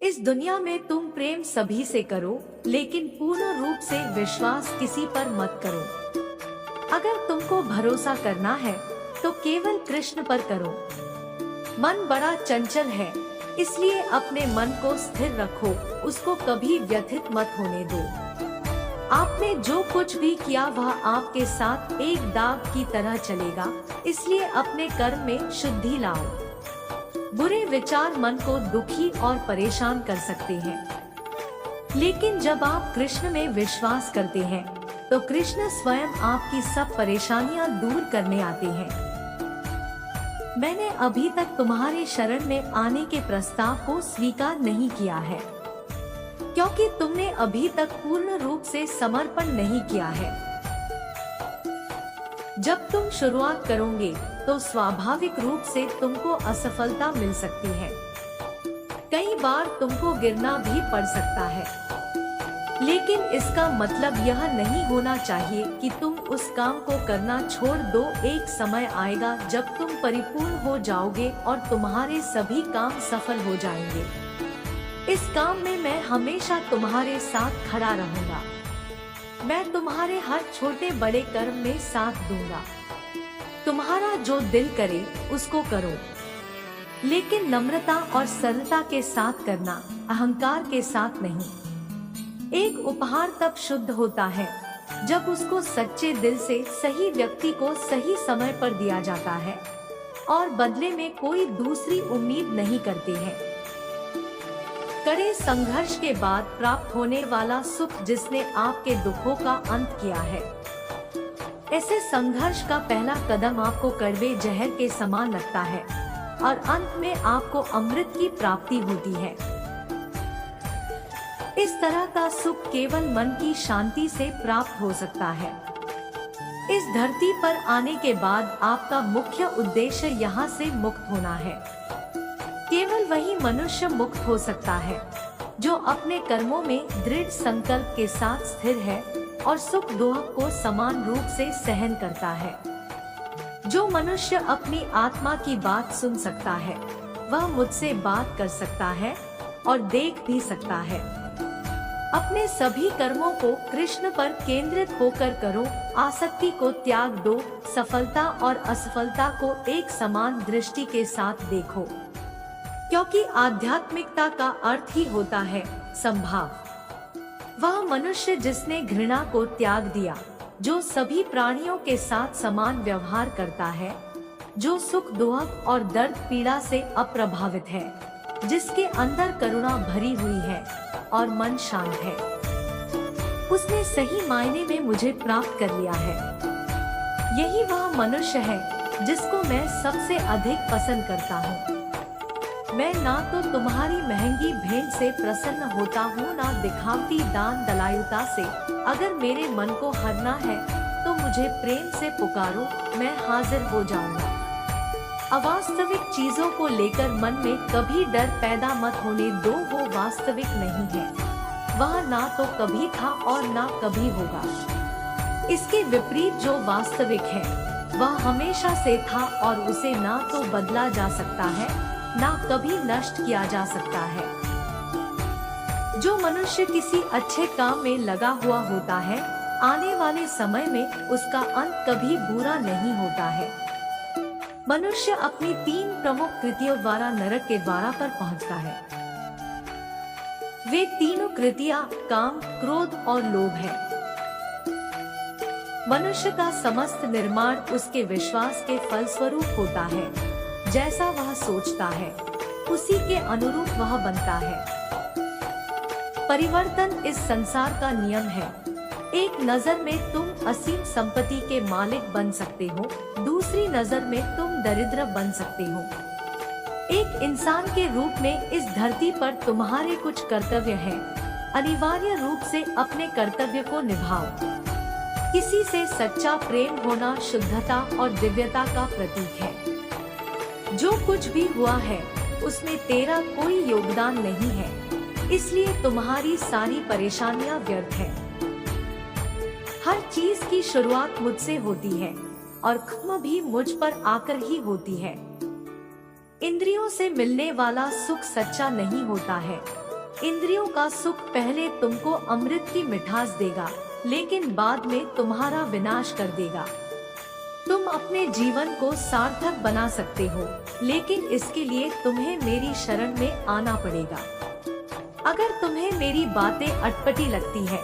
इस दुनिया में तुम प्रेम सभी से करो, लेकिन पूर्ण रूप से विश्वास किसी पर मत करो। अगर तुमको भरोसा करना है तो केवल कृष्ण पर करो। मन बड़ा चंचल है, इसलिए अपने मन को स्थिर रखो, उसको कभी व्यथित मत होने दो। आपने जो कुछ भी किया वह आपके साथ एक दाग की तरह चलेगा, इसलिए अपने कर्म में शुद्धि लाओ। बुरे विचार मन को दुखी और परेशान कर सकते हैं, लेकिन जब आप कृष्ण में विश्वास करते हैं तो कृष्ण स्वयं आपकी सब परेशानियां दूर करने आते हैं। मैंने अभी तक तुम्हारे शरण में आने के प्रस्ताव को स्वीकार नहीं किया है, क्योंकि तुमने अभी तक पूर्ण रूप से समर्पण नहीं किया है। जब तुम शुरुआत करोगे तो स्वाभाविक रूप से तुमको असफलता मिल सकती है। कई बार तुमको गिरना भी पड़ सकता है, लेकिन इसका मतलब यह नहीं होना चाहिए कि तुम उस काम को करना छोड़ दो। एक समय आएगा जब तुम परिपूर्ण हो जाओगे और तुम्हारे सभी काम सफल हो जाएंगे। इस काम में मैं हमेशा तुम्हारे साथ खड़ा रहूंगा। मैं तुम्हारे हर छोटे बड़े कर्म में साथ दूंगा। तुम्हारा जो दिल करे उसको करो, लेकिन नम्रता और सरलता के साथ करना, अहंकार के साथ नहीं। एक उपहार तब शुद्ध होता है जब उसको सच्चे दिल से सही व्यक्ति को सही समय पर दिया जाता है और बदले में कोई दूसरी उम्मीद नहीं करते हैं। कड़े संघर्ष के बाद प्राप्त होने वाला सुख जिसने आपके दुखों का अंत किया है। ऐसे संघर्ष का पहला कदम आपको कड़वे जहर के समान लगता है और अंत में आपको अमृत की प्राप्ति होती है। इस तरह का सुख केवल मन की शांति से प्राप्त हो सकता है। इस धरती पर आने के बाद आपका मुख्य उद्देश्य यहाँ से मुक्त होना है। केवल वही मनुष्य मुक्त हो सकता है जो अपने कर्मों में दृढ़ संकल्प के साथ स्थिर है और सुख दुख को समान रूप से सहन करता है। जो मनुष्य अपनी आत्मा की बात सुन सकता है वह मुझसे बात कर सकता है और देख भी सकता है। अपने सभी कर्मों को कृष्ण पर केंद्रित होकर करो। आसक्ति को त्याग दो। सफलता और असफलता को एक समान दृष्टि के साथ देखो, क्योंकि आध्यात्मिकता का अर्थ ही होता है संभाव। वह मनुष्य जिसने घृणा को त्याग दिया, जो सभी प्राणियों के साथ समान व्यवहार करता है, जो सुख दुख और दर्द पीड़ा से अप्रभावित है, जिसके अंदर करुणा भरी हुई है और मन शांत है, उसने सही मायने में मुझे प्राप्त कर लिया है। यही वह मनुष्य है जिसको मैं सबसे अधिक पसंद करता हूँ। मैं ना तो तुम्हारी महंगी भेंट से प्रसन्न होता हूँ, ना दिखावटी दान दलायुता से। अगर मेरे मन को हरना है तो मुझे प्रेम से पुकारो, मैं हाजिर हो जाऊंगा। अवास्तविक चीजों को लेकर मन में कभी डर पैदा मत होने दो, वो वास्तविक नहीं है। वह ना तो कभी था और ना कभी होगा। इसके विपरीत जो वास्तविक है वह हमेशा से था और उसे ना तो बदला जा सकता है, ना कभी नष्ट किया जा सकता है। जो मनुष्य किसी अच्छे काम में लगा हुआ होता है, आने वाले समय में उसका अंत कभी बुरा नहीं होता है। मनुष्य अपनी 3 प्रमुख कृतियों द्वारा नरक के द्वार पर पहुंचता है। वे तीनों कृतियां काम, क्रोध और लोभ है। मनुष्य का समस्त निर्माण उसके विश्वास के फलस्वरूप होता है। जैसा वह सोचता है उसी के अनुरूप वह बनता है। परिवर्तन इस संसार का नियम है। एक नजर में तुम असीम संपत्ति के मालिक बन सकते हो, दूसरी नजर में तुम दरिद्र बन सकते हो। एक इंसान के रूप में इस धरती पर तुम्हारे कुछ कर्तव्य हैं। अनिवार्य रूप से अपने कर्तव्य को निभाओ। किसी से सच्चा प्रेम होना शुद्धता और दिव्यता का प्रतीक है। जो कुछ भी हुआ है उसमें तेरा कोई योगदान नहीं है, इसलिए तुम्हारी सारी परेशानियां व्यर्थ है। हर चीज की शुरुआत मुझसे होती है और खत्म भी मुझ पर आकर ही होती है। इंद्रियों से मिलने वाला सुख सच्चा नहीं होता है, इंद्रियों का सुख पहले तुमको अमृत की मिठास देगा, लेकिन बाद में तुम्हारा विनाश कर देगा। तुम अपने जीवन को सार्थक बना सकते हो, लेकिन इसके लिए तुम्हें मेरी शरण में आना पड़ेगा। अगर तुम्हें मेरी बातें अटपटी लगती है,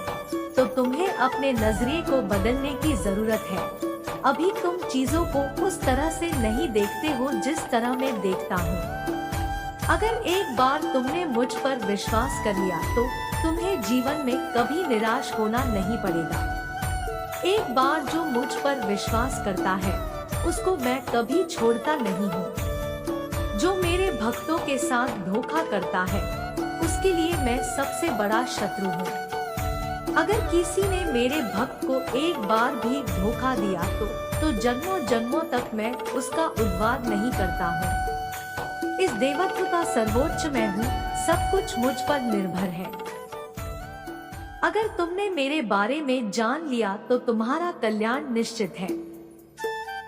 तो तुम्हें अपने नजरिए को बदलने की जरूरत है। अभी तुम चीजों को उस तरह से नहीं देखते हो जिस तरह मैं देखता हूँ। अगर एक बार तुमने मुझ पर विश्वास कर लिया, तो तुम्हें जीवन में कभी निराश होना नहीं पड़ेगा। एक बार जो मुझ पर विश्वास करता है, उसको मैं कभी छोड़ता नहीं हूँ। जो मेरे भक्तों के साथ धोखा करता है, उसके लिए मैं सबसे बड़ा शत्रु हूँ। अगर किसी ने मेरे भक्त को एक बार भी धोखा दिया, तो जन्मों जन्मों तक मैं उसका उद्धार नहीं करता हूँ। इस देवत्व का सर्वोच्च मैं हूँ, सब कुछ मुझ पर निर्भर है। अगर तुमने मेरे बारे में जान लिया, तो तुम्हारा कल्याण निश्चित है।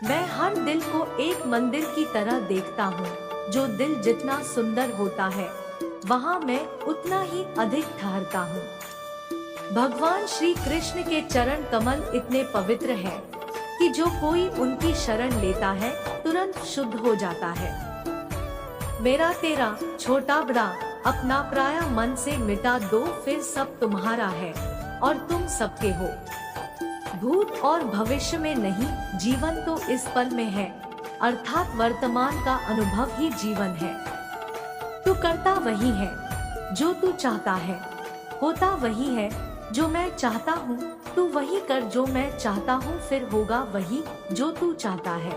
मैं हर दिल को एक मंदिर की तरह देखता हूँ। जो दिल जितना सुंदर होता है, वहाँ मैं उतना ही अधिक ठहरता हूँ। भगवान श्री कृष्ण के चरण कमल इतने पवित्र हैं कि जो कोई उनकी शरण लेता है, तुरंत शुद्ध हो जाता है। मेरा तेरा, छोटा बड़ा, अपना पराया मन से मिटा दो, फिर सब तुम्हारा है और तुम सबके हो। भूत और भविष्य में नहीं, जीवन तो इस पल में है, अर्थात वर्तमान का अनुभव ही जीवन है। तू करता वही है जो तू चाहता है, होता वही है जो मैं चाहता हूँ। तू वही कर जो मैं चाहता हूँ, फिर होगा वही जो तू चाहता है।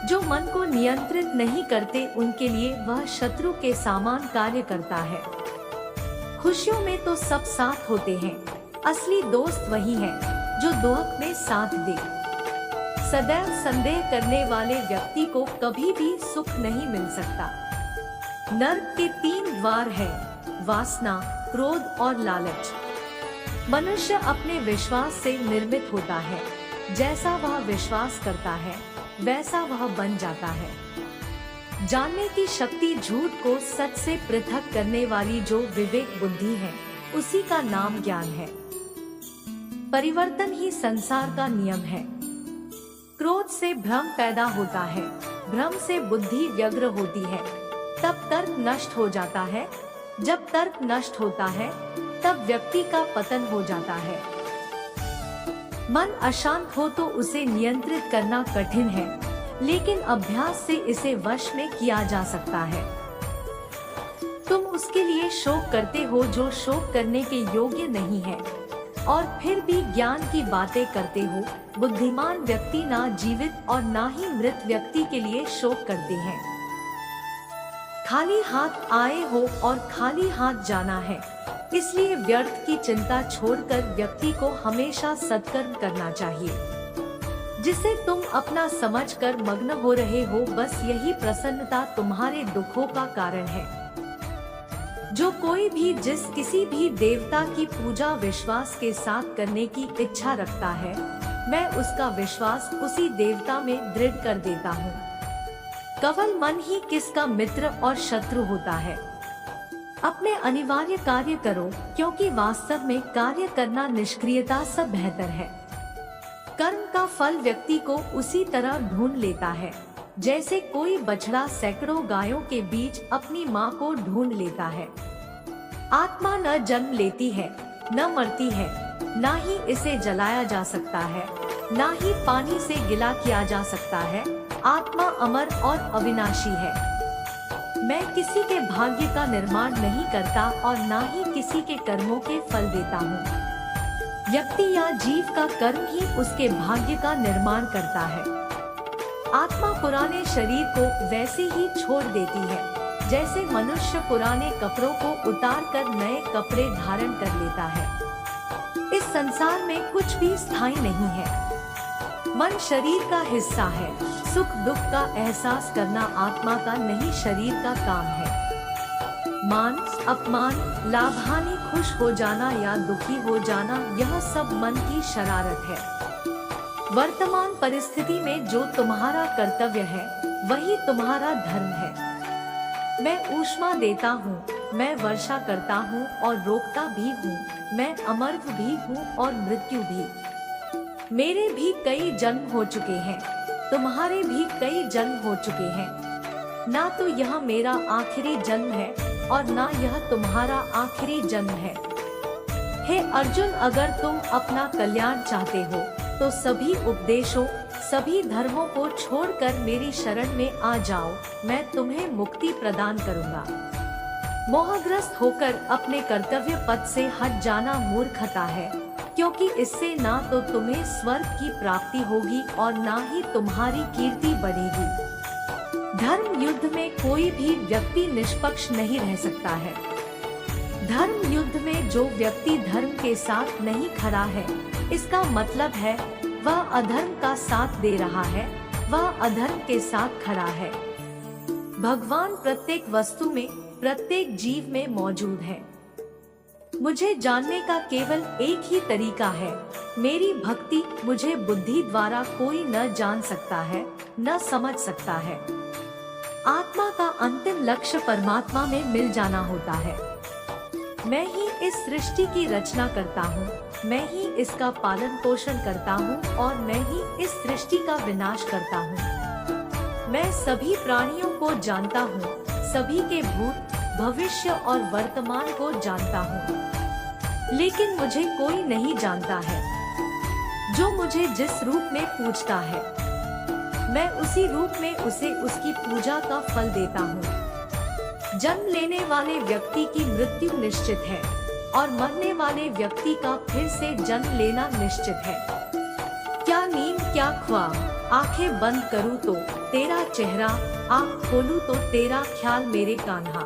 जो मन को नियंत्रित नहीं करते, उनके लिए वह शत्रु के समान कार्य करता है। खुशियों में तो सब साथ होते हैं, असली दोस्त वही है जो दुख में साथ दे। सदैव संदेह करने वाले व्यक्ति को कभी भी सुख नहीं मिल सकता। नर्क के 3 द्वार हैं, वासना, क्रोध और लालच। मनुष्य अपने विश्वास से निर्मित होता है। जैसा वह विश्वास करता है, वैसा वह बन जाता है। जानने की शक्ति झूठ को सच से पृथक करने वाली जो विवेक बुद्धि है, उसी का नाम ज्ञान है। परिवर्तन ही संसार का नियम है। क्रोध से भ्रम पैदा होता है, भ्रम से बुद्धि व्यग्र होती है, तब तर्क नष्ट हो जाता है। जब तर्क नष्ट होता है, तब व्यक्ति का पतन हो जाता है। मन अशांत हो तो उसे नियंत्रित करना कठिन है, लेकिन अभ्यास से इसे वश में किया जा सकता है। तुम उसके लिए शोक करते हो जो शोक करने के योग्य नहीं है, और फिर भी ज्ञान की बातें करते हो। बुद्धिमान व्यक्ति ना जीवित और ना ही मृत व्यक्ति के लिए शोक करते हैं। खाली हाथ आए हो और खाली हाथ जाना है, इसलिए व्यर्थ की चिंता छोड़कर व्यक्ति को हमेशा सत्कर्म करना चाहिए। जिसे तुम अपना समझकर मग्न हो रहे हो, बस यही प्रसन्नता तुम्हारे दुखों का कारण है। जो कोई भी जिस किसी भी देवता की पूजा विश्वास के साथ करने की इच्छा रखता है, मैं उसका विश्वास उसी देवता में दृढ़ कर देता हूँ। केवल मन ही किसका मित्र और शत्रु होता है। अपने अनिवार्य कार्य करो, क्योंकि वास्तव में कार्य करना निष्क्रियता से बेहतर है। कर्म का फल व्यक्ति को उसी तरह ढूंढ लेता है, जैसे कोई बछड़ा सैकड़ों गायों के बीच अपनी माँ को ढूंढ लेता है। आत्मा न जन्म लेती है, न मरती है, न ही इसे जलाया जा सकता है, न ही पानी से गिला किया जा सकता है। आत्मा अमर और अविनाशी है। मैं किसी के भाग्य का निर्माण नहीं करता और न ही किसी के कर्मों के फल देता हूँ। व्यक्ति या जीव का कर्म ही उसके भाग्य का निर्माण करता है। आत्मा पुराने शरीर को वैसे ही छोड़ देती है, जैसे मनुष्य पुराने कपड़ों को उतार कर नए कपड़े धारण कर लेता है। इस संसार में कुछ भी स्थायी नहीं है। मन शरीर का हिस्सा है। सुख दुख का एहसास करना आत्मा का नहीं, शरीर का काम है। मान अपमान, लाभ हानि, खुश हो जाना या दुखी हो जाना, यह सब मन की शरारत है। वर्तमान परिस्थिति में जो तुम्हारा कर्तव्य है, वही तुम्हारा धर्म है। मैं ऊष्मा देता हूँ, मैं वर्षा करता हूँ और रोकता भी हूँ, मैं अमर्त्य भी हूँ और मृत्यु भी। मेरे भी कई जन्म हो चुके हैं, तुम्हारे भी कई जन्म हो चुके हैं। ना तो यह मेरा आखिरी जन्म है और ना यह तुम्हारा आखिरी जन्म है। हे अर्जुन, अगर तुम अपना कल्याण चाहते हो तो सभी उपदेशों, सभी धर्मों को छोड़कर मेरी शरण में आ जाओ, मैं तुम्हें मुक्ति प्रदान करूंगा। मोहग्रस्त होकर अपने कर्तव्य पथ से हट जाना मूर्खता है, क्योंकि इससे ना तो तुम्हें स्वर्ग की प्राप्ति होगी और ना ही तुम्हारी कीर्ति बढ़ेगी। धर्म युद्ध में कोई भी व्यक्ति निष्पक्ष नहीं रह सकता है। धर्म युद्ध में जो व्यक्ति धर्म के साथ नहीं खड़ा है, इसका मतलब है वह अधर्म का साथ दे रहा है, वह अधर्म के साथ खड़ा है। भगवान प्रत्येक वस्तु में, प्रत्येक जीव में मौजूद है। मुझे जानने का केवल एक ही तरीका है, मेरी भक्ति। मुझे बुद्धि द्वारा कोई न जान सकता है, न समझ सकता है। आत्मा का अंतिम लक्ष्य परमात्मा में मिल जाना होता है। मैं ही इस सृष्टि की रचना करता हूँ, मैं ही इसका पालन पोषण करता हूँ और मैं ही इस सृष्टि का विनाश करता हूँ। मैं सभी प्राणियों को जानता हूँ, सभी के भूत, भविष्य और वर्तमान को जानता हूँ, लेकिन मुझे कोई नहीं जानता है। जो मुझे जिस रूप में पूजता है, मैं उसी रूप में उसे उसकी पूजा का फल देता हूँ। जन्म लेने वाले व्यक्ति की मृत्यु निश्चित है और मरने वाले व्यक्ति का फिर से जन्म लेना निश्चित है। क्या नींद, क्या ख्वाब, आंखें बंद करूँ तो तेरा चेहरा, आँख खोलूं तो तेरा ख्याल मेरे कान्हा।